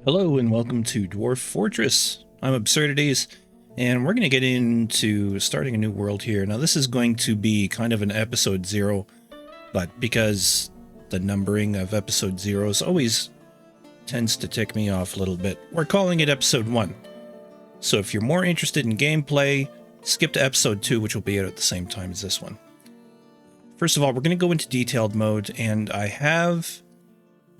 Hello and welcome to Dwarf Fortress. I'm Absurdities, and we're going to get into starting a new world here. Now this is going to be kind of an episode 0, but because the numbering of episode 0s always tends to tick me off a little bit, we're calling it episode 1. So if you're more interested in gameplay, skip to episode 2, which will be out at the same time as this one. First of all, we're going to go into detailed mode, and I have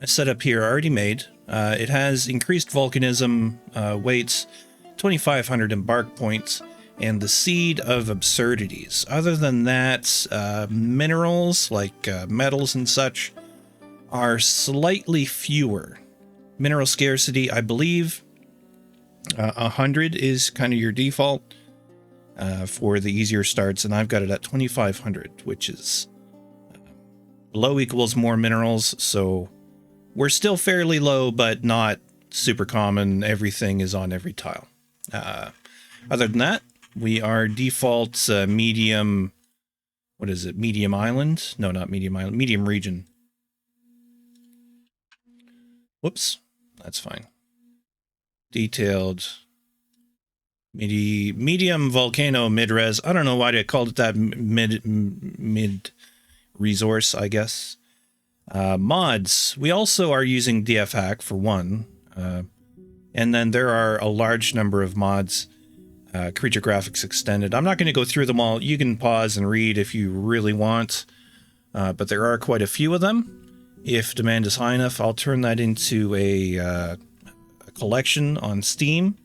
a setup here already made. It has increased volcanism weights, 2,500 embark points, and the seed of absurdities. Other than that, minerals like metals and such are slightly fewer. Mineral scarcity, I believe, 100 is kind of your default for the easier starts, and I've got it at 2,500, which is low equals more minerals, so we're still fairly low, but not super common. Everything is on every tile. Other than that, we are default medium. What is it? Medium island? No, not medium island. Medium region. Whoops. That's fine. Detailed. Medium volcano mid-res. I don't know why they called it that. Mid resource, I guess. Mods, we also are using DF Hack for one, and then there are a large number of mods. Creature graphics extended. I'm not going to go through them all. You can pause and read if you really want, but there are quite a few of them. If demand is high enough, I'll turn that into a collection on Steam,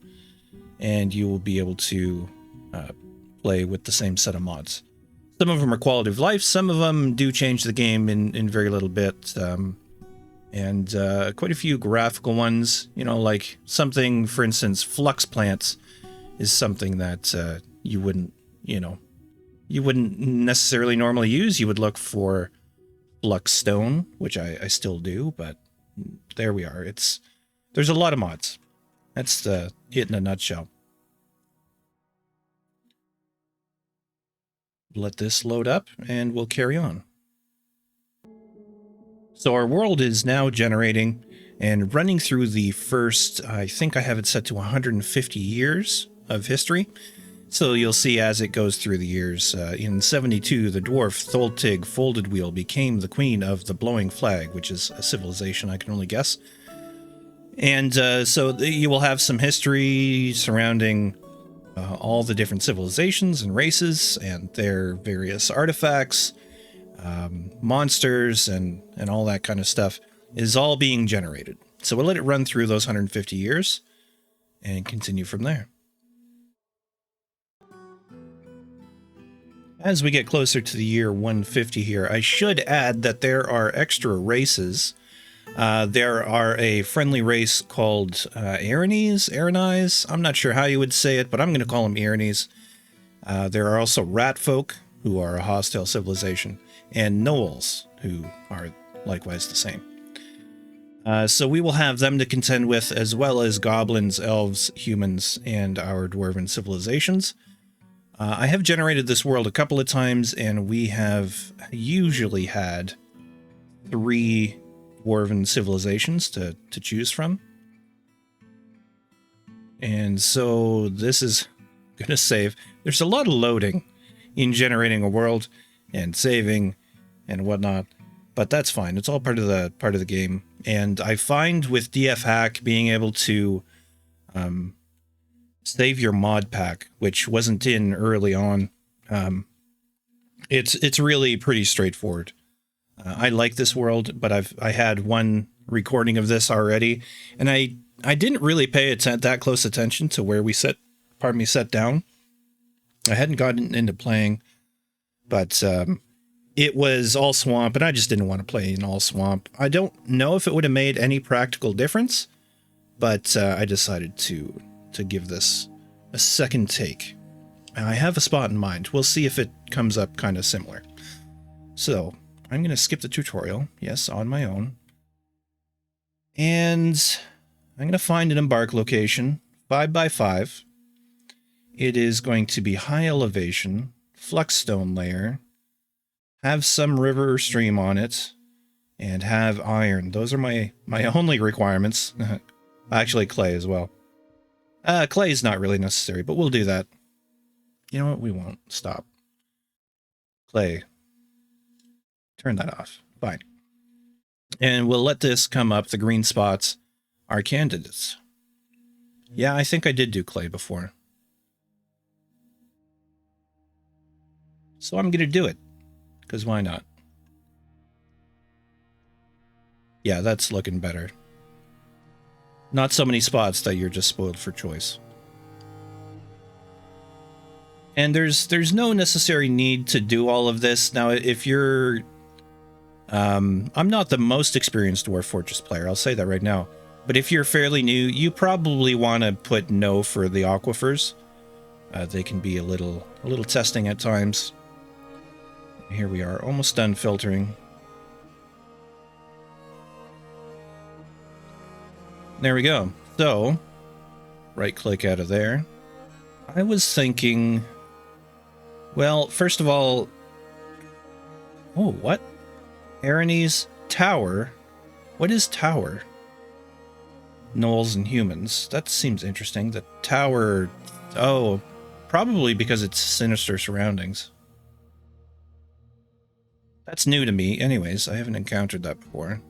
and you will be able to play with the same set of mods. Some of them are quality of life, some of them do change the game in very little bit, and quite a few graphical ones, you know, like something, for instance, flux plants is something that you wouldn't necessarily normally use. You would look for flux stone, which I still do, but there we are. There's a lot of mods. That's it in a nutshell. Let this load up and we'll carry on. So our world is now generating and running through the first, I think I have it set to 150 years of history. So you'll see as it goes through the years. In 72, the dwarf Tholtig Folded Wheel became the queen of the Blowing Flag, which is a civilization I can only guess. And so you will have some history surrounding all the different civilizations and races and their various artifacts, monsters, and all that kind of stuff is all being generated. So we'll let it run through those 150 years and continue from there. As we get closer to the year 150 here, I should add that there are extra races. There are a friendly race called Aranese. I'm not sure how you would say it, but I'm going to call them Aranese. There are also rat folk, who are a hostile civilization, and gnolls, who are likewise the same. So we will have them to contend with, as well as goblins, elves, humans, and our dwarven civilizations. I have generated this world a couple of times, and we have usually had 3 dwarven civilizations to choose from. And so this is going to save. There's a lot of loading in generating a world and saving and whatnot, but that's fine. It's all part of the game. And I find with DF Hack being able to save your mod pack, which wasn't in early on, it's really pretty straightforward. I like this world, but I had one recording of this already, and I didn't really pay that close attention to where we set down. I hadn't gotten into playing, but it was all swamp, and I just didn't want to play in all swamp. I don't know if it would have made any practical difference, but I decided to give this a second take. I have a spot in mind. We'll see if it comes up kind of similar. So I'm going to skip the tutorial, yes, on my own. And I'm going to find an embark location, 5x5. It is going to be high elevation, flux stone layer, have some river or stream on it, and have iron. Those are my only requirements. Actually, clay as well. Clay is not really necessary, but we'll do that. You know what? We won't. Stop. Clay. Turn that off. Fine. And we'll let this come up. The green spots are candidates. Yeah, I think I did do clay before. So I'm going to do it. Because why not? Yeah, that's looking better. Not so many spots that you're just spoiled for choice. And there's no necessary need to do all of this. Now, if you're... I'm not the most experienced Dwarf Fortress player, I'll say that right now. But if you're fairly new, you probably want to put no for the aquifers. They can be a little testing at times. Here we are, almost done filtering. There we go. So, right-click out of there. I was thinking... Well, first of all... Oh, what? Aranese Tower? What is Tower? Gnolls and humans. That seems interesting. The Tower... Oh, probably because it's sinister surroundings. That's new to me. Anyways, I haven't encountered that before.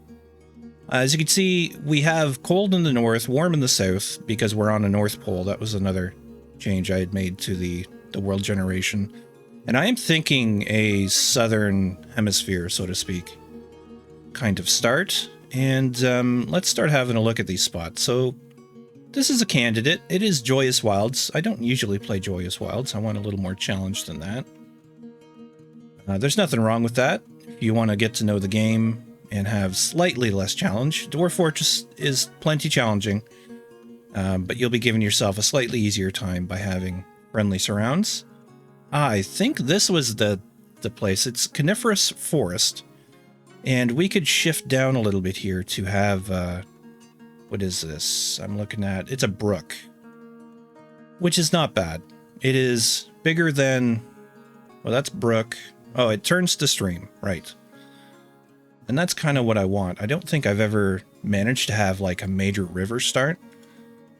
As you can see, we have cold in the north, warm in the south, because we're on a North Pole. That was another change I had made to the world generation. And I am thinking a southern hemisphere, so to speak, kind of start. And let's start having a look at these spots. So this is a candidate. It is Joyous Wilds. I don't usually play Joyous Wilds. I want a little more challenge than that. There's nothing wrong with that. If you want to get to know the game and have slightly less challenge, Dwarf Fortress is plenty challenging, but you'll be giving yourself a slightly easier time by having friendly surrounds. I think this was the place. It's Coniferous Forest, and we could shift down a little bit here to have, what is this? I'm looking at, it's a brook, which is not bad. It is bigger than, well, that's brook. Oh, it turns to stream, right. And that's kind of what I want. I don't think I've ever managed to have like a major river start.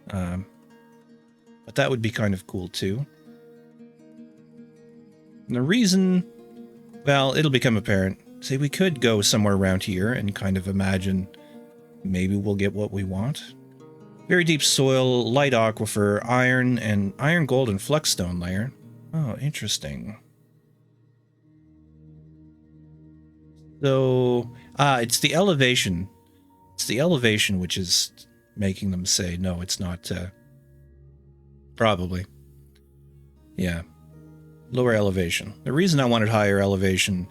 But that would be kind of cool too. And the reason, well, it'll become apparent. See, we could go somewhere around here and kind of imagine maybe we'll get what we want. Very deep soil, light aquifer, iron, and iron, gold, and fluxstone layer. Oh, interesting. So, it's the elevation. It's the elevation which is making them say, no, it's not, probably. Yeah. Lower elevation. The reason I wanted higher elevation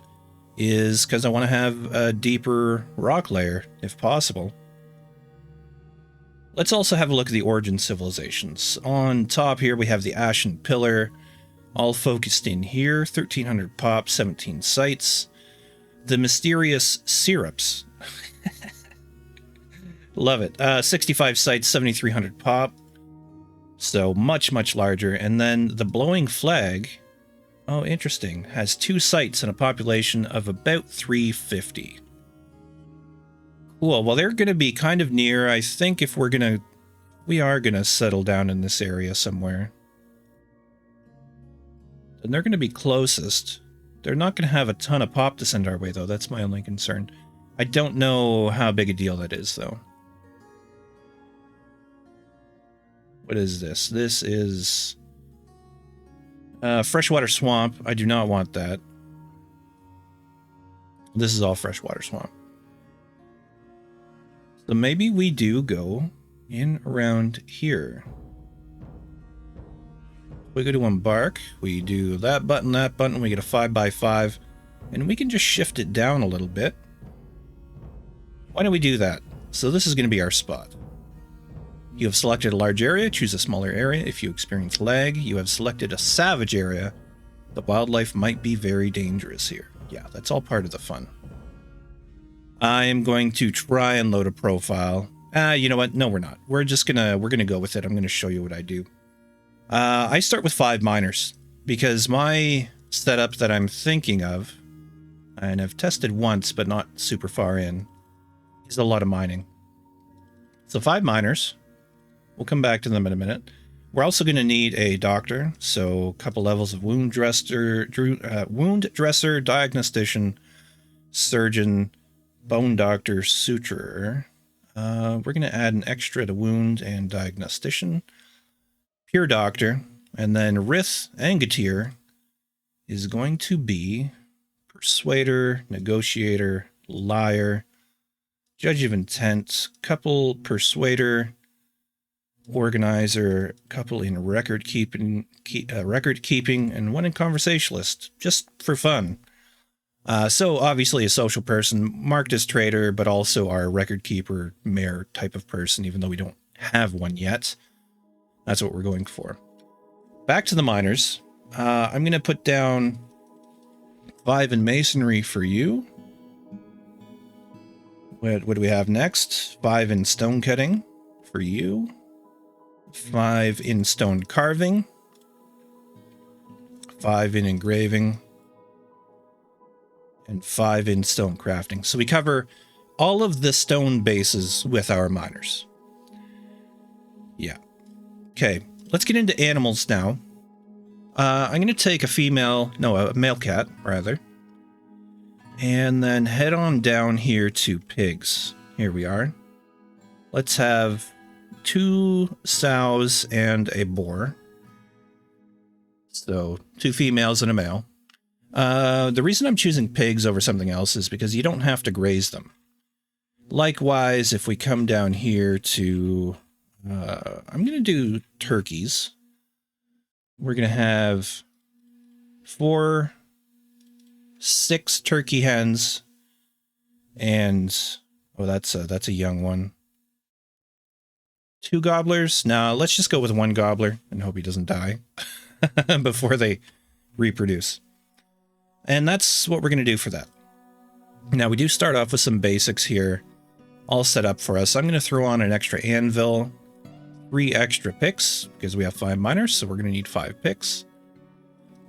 is because I want to have a deeper rock layer, if possible. Let's also have a look at the origin civilizations. On top here, we have the Ashen Pillar, all focused in here. 1,300 pop, 17 sites. The mysterious syrups. Love it. 65 sites, 7,300 pop. So much, much larger. And then the Blowing Flag, oh, interesting, has 2 sites and a population of about 350. Cool. Well, they're going to be kind of near. I think if we are going to settle down in this area somewhere. And they're going to be closest. They're not going to have a ton of pop to send our way, though. That's my only concern. I don't know how big a deal that is, though. What is this? This is freshwater swamp. I do not want that. This is all freshwater swamp. So maybe we do go in around here. We go to Embark, we do that button, we get a 5x5, and we can just shift it down a little bit. Why don't we do that? So this is going to be our spot. You have selected a large area, choose a smaller area. If you experience lag, you have selected a savage area. The wildlife might be very dangerous here. Yeah, that's all part of the fun. I am going to try and load a profile. You know what? No, we're not. We're gonna go with it. I'm gonna show you what I do. I start with 5 miners because my setup that I'm thinking of, and I've tested once but not super far in, is a lot of mining. So 5 miners, We'll come back to them in a minute. We're also going to need a doctor, so a couple levels of wound dresser, diagnostician, surgeon, bone doctor, suturer. We're going to add an extra to wound and diagnostician, pure doctor, and then Rith Angatir is going to be persuader, negotiator, liar, judge of intent, couple persuader, organizer, couple in record keeping, and one in conversationalist, just for fun. So obviously a social person, marked as traitor, but also our record keeper, mayor type of person, even though we don't have one yet. That's what we're going for. Back to the miners. I'm going to put down 5 in masonry for you. What do we have next? 5 in stone cutting for you. 5 in stone carving. 5 in engraving. And 5 in stone crafting. So we cover all of the stone bases with our miners. Yeah. Okay, let's get into animals now. I'm going to take a male cat, rather. And then head on down here to pigs. Here we are. Let's have 2 sows and a boar. So 2 females and a male. The reason I'm choosing pigs over something else is because you don't have to graze them. Likewise, if we come down here to... I'm going to do turkeys. We're going to have 6 turkey hens, and that's a young one. 2 gobblers. Now let's just go with 1 gobbler and hope he doesn't die before they reproduce. And that's what we're going to do for that. Now we do start off with some basics here, all set up for us. I'm going to throw on an extra anvil, 3 extra picks, because we have 5 miners, so we're going to need 5 picks.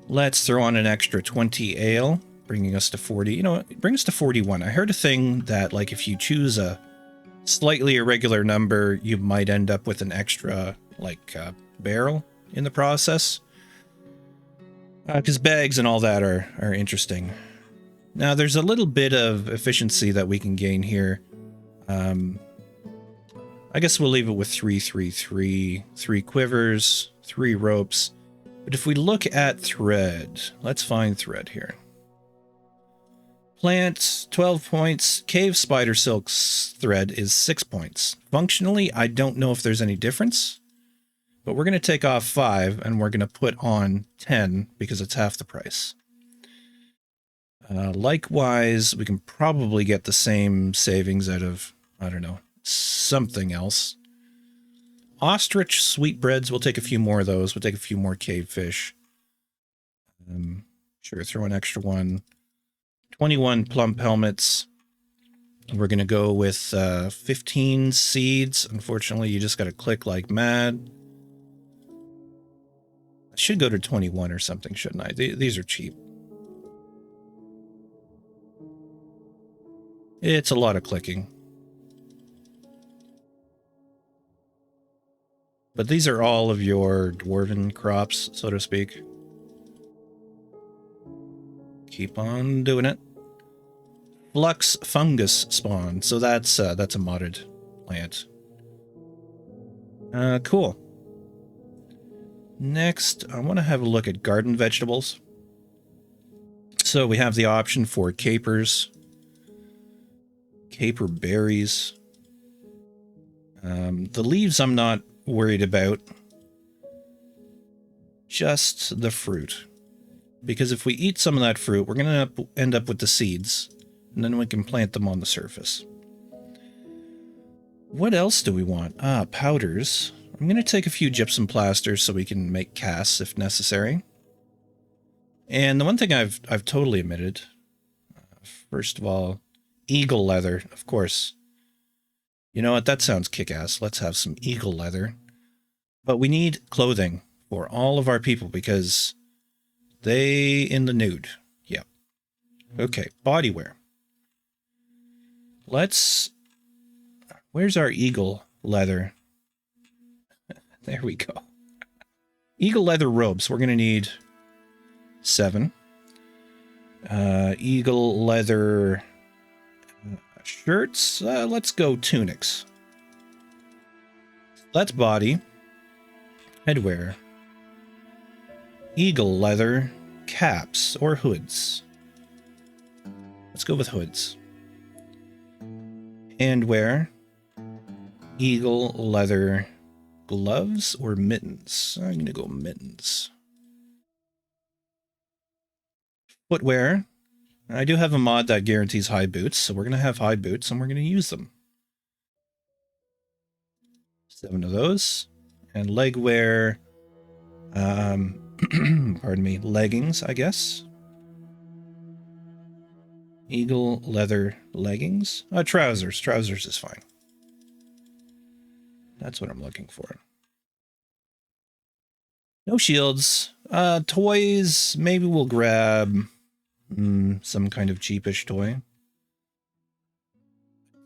Let's throw on an extra 20 ale, bringing us to 40. You know what? Bring us to 41. I heard a thing that, like, if you choose a slightly irregular number, you might end up with an extra, like, barrel in the process. Because bags and all that are interesting. Now, there's a little bit of efficiency that we can gain here. I guess we'll leave it with 3, 3, 3, 3 quivers, 3 ropes. But if we look at thread, let's find thread here. Plant, 12 points. Cave spider silk thread is 6 points. Functionally, I don't know if there's any difference. But we're going to take off 5, and we're going to put on 10, because it's half the price. Likewise, we can probably get the same savings out of, I don't know, something else. Ostrich sweetbreads, we'll take a few more of those. We'll take a few more cave fish. Sure, throw an extra one. 21 plump helmets. We're going to go with 15 seeds. Unfortunately, you just got to click like mad. I should go to 21 or something, shouldn't I? These are cheap. It's a lot of clicking. But these are all of your dwarven crops, so to speak. Keep on doing it. Flux fungus spawn. So that's a modded plant. Cool. Next, I want to have a look at garden vegetables. So we have the option for capers, caper berries. The leaves I'm not worried about. Just the fruit. Because if we eat some of that fruit, we're going to end up with the seeds. And then we can plant them on the surface. What else do we want? Powders. I'm going to take a few gypsum plasters so we can make casts if necessary. And the one thing I've totally omitted, first of all, eagle leather, of course. You know what? That sounds kick-ass. Let's have some eagle leather. But we need clothing for all of our people because they in the nude. Yep. Okay, bodywear. Where's our eagle leather? There we go. Eagle leather robes. We're going to need 7. Eagle leather shirts. Let's go tunics. Let's body. Headwear. Eagle leather caps or hoods. Let's go with hoods. Handwear. Eagle leather gloves or mittens. I'm going to go mittens. Footwear. I do have a mod that guarantees high boots, so we're going to have high boots and we're going to use them. 7 of those. And leg wear. Pardon me, leggings, I guess. Eagle leather leggings. Trousers. Trousers is fine. That's what I'm looking for. No shields. Toys. Maybe we'll grab some kind of cheapish toy.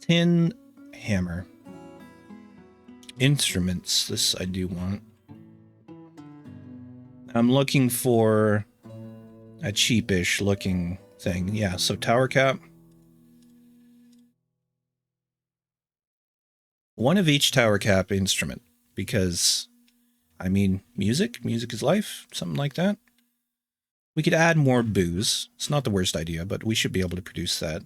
Tin hammer. Instruments. This I do want. I'm looking for a cheapish looking thing. Yeah, so tower cap. One of each tower cap instrument, because, I mean, music is life, something like that. We could add more booze. It's not the worst idea, but we should be able to produce that.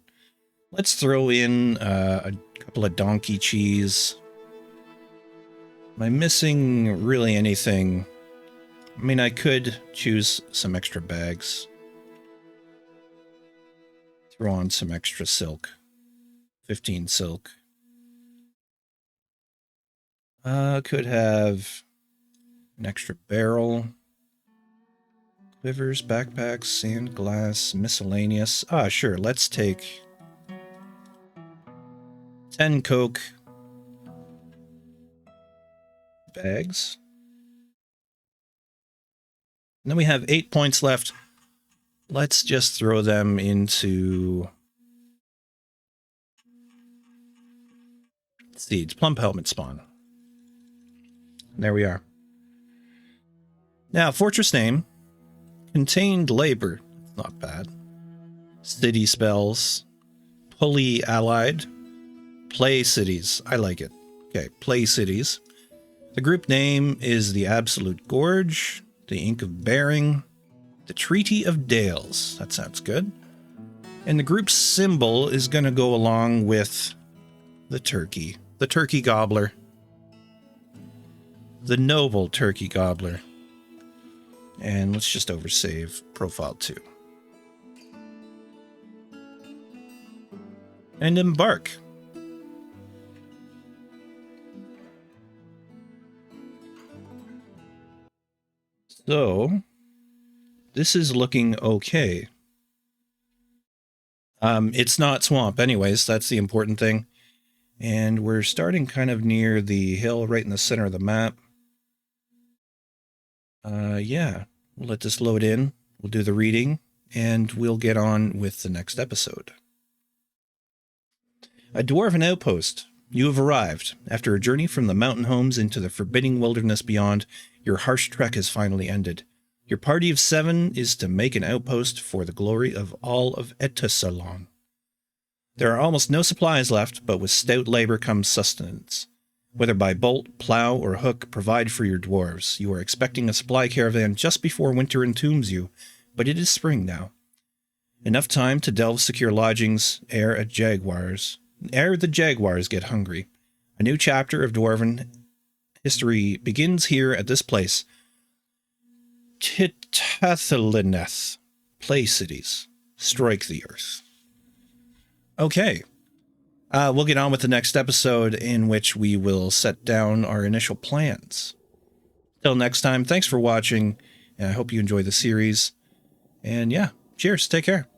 Let's throw in a couple of donkey cheese. Am I missing really anything? I mean, I could choose some extra bags. Throw on some extra silk. 15 silk. Could have an extra barrel. Quivers, backpacks, sand, glass, miscellaneous. Sure, let's take 10 Coke bags. And then we have 8 points left. Let's just throw them into seeds. Plump helmet spawn. There we are. Now, fortress name. Contained labor. Not bad. City spells. Pulley allied. Playcities. I like it. Okay, Playcities. The group name is the Absolute Gorge. The Ink of Bearing. The Treaty of Dales. That sounds good. And the group's symbol is going to go along with the turkey. The turkey gobbler. The noble turkey gobbler. And let's just oversave profile 2. And embark. So, this is looking okay. It's not swamp anyways, that's the important thing. And we're starting kind of near the hill right in the center of the map. Yeah, we'll let this load in, we'll do the reading, and we'll get on with the next episode. A dwarven outpost. You have arrived. After a journey from the mountain homes into the forbidding wilderness beyond, your harsh trek has finally ended. Your party of 7 is to make an outpost for the glory of all of Etasalon. There are almost no supplies left, but with stout labor comes sustenance. Whether by bolt, plow, or hook, provide for your dwarves. You are expecting a supply caravan just before winter entombs you, but it is spring now. Enough time to delve secure lodgings ere the jaguars get hungry. A new chapter of dwarven history begins here at this place. Titathalineth. Playcities. Strike the earth. Okay. We'll get on with the next episode in which we will set down our initial plans. Till next time, thanks for watching, and I hope you enjoy the series. And yeah, cheers, take care.